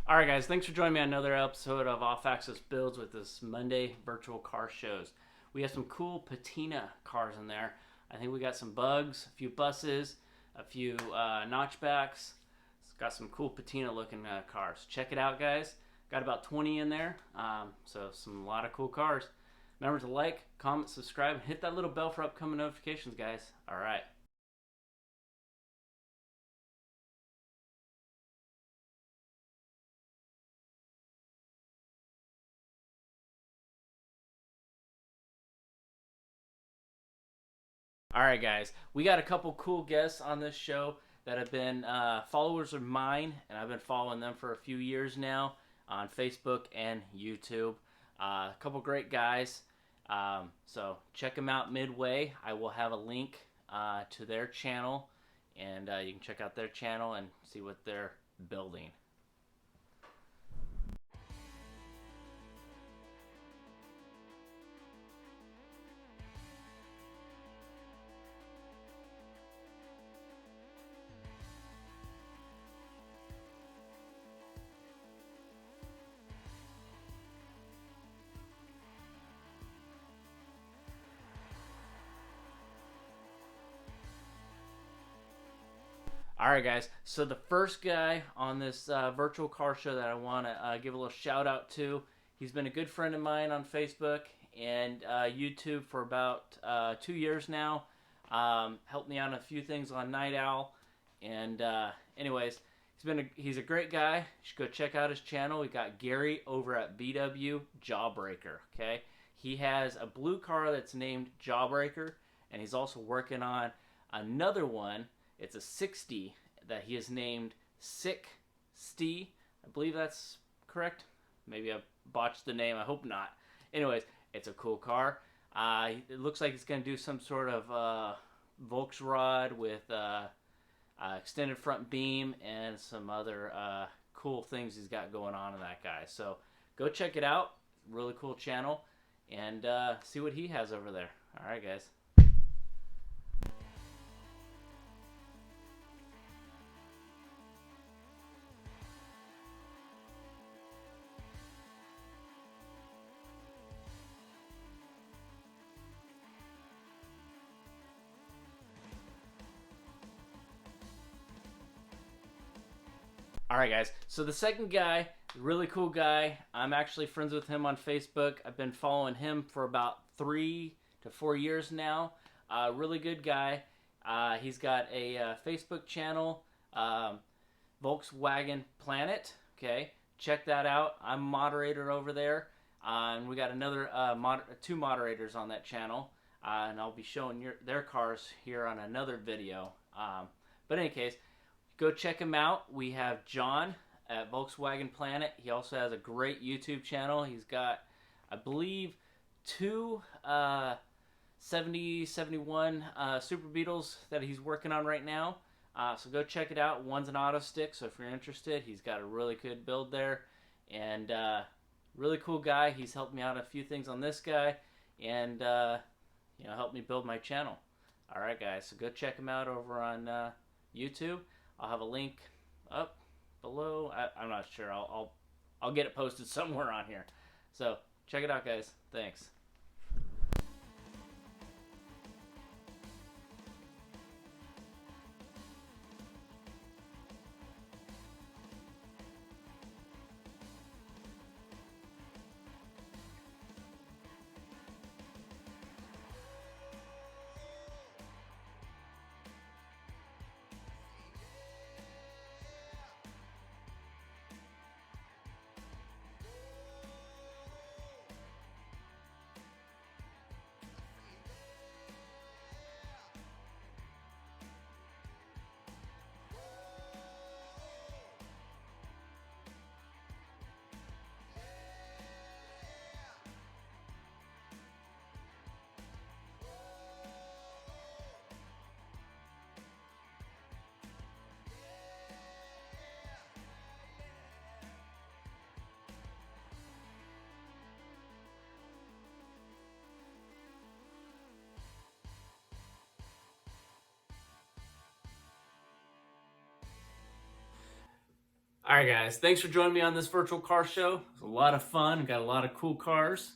Alright guys, thanks for joining me on another episode of Off Axis Builds with this Monday Virtual Car Shows. We have some cool patina cars in there. I think we got some bugs, a few buses, a few notchbacks. It's got some cool patina looking cars. Check it out guys. Got about 20 in there, so a lot of cool cars. Remember to like, comment, subscribe, and hit that little bell for upcoming notifications guys. Alright. All right, guys, we got a couple cool guests on this show that have been followers of mine, and I've been following them for a few years now on Facebook and YouTube. A couple great guys. So check them out midway. I will have a link to their channel, and you can check out their channel and see what they're building. All right, guys. So the first guy on this virtual car show that I want to give a little shout out to, he's been a good friend of mine on Facebook and YouTube for about 2 years now. Helped me out on a few things on Night Owl, and anyways, he's a great guy. You should go check out his channel. We got Gary over at BW Jawbreaker. Okay, he has a blue car that's named Jawbreaker, and he's also working on another one. It's a 60 that he has named Sick Stee. I believe that's correct. Maybe I botched the name. I hope not. Anyways, it's a cool car. It looks like it's going to do some sort of Volksrod with extended front beam and some other cool things he's got going on in that guy. So go check it out. Really cool channel. And see what he has over there. All right, guys. All right, guys. So the second guy, really cool guy. I'm actually friends with him on Facebook. I've been following him for about 3 to 4 years now. Really good guy. He's got a Facebook channel, Volkswagen Planet. Okay, check that out. I'm moderator over there, and we got another two moderators on that channel, and I'll be showing their cars here on another video. But in any case, go check him out. We have John at Volkswagen Planet. He also has a great YouTube channel. He's got, I believe, two 71 Super Beetles that he's working on right now. So go check it out. One's an auto stick, so if you're interested, he's got a really good build there. And really cool guy. He's helped me out a few things on this guy, and helped me build my channel. All right, guys. So go check him out over on YouTube. I'll have a link up below. I'm not sure. I'll get it posted somewhere on here. So check it out, guys. Thanks. All right, guys. Thanks for joining me on this virtual car show. It was a lot of fun. Got a lot of cool cars.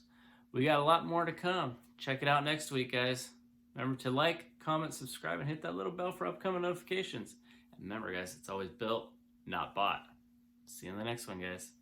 We got a lot more to come. Check it out next week, guys. Remember to like, comment, subscribe, and hit that little bell for upcoming notifications. And remember, guys, it's always built, not bought. See you in the next one, guys.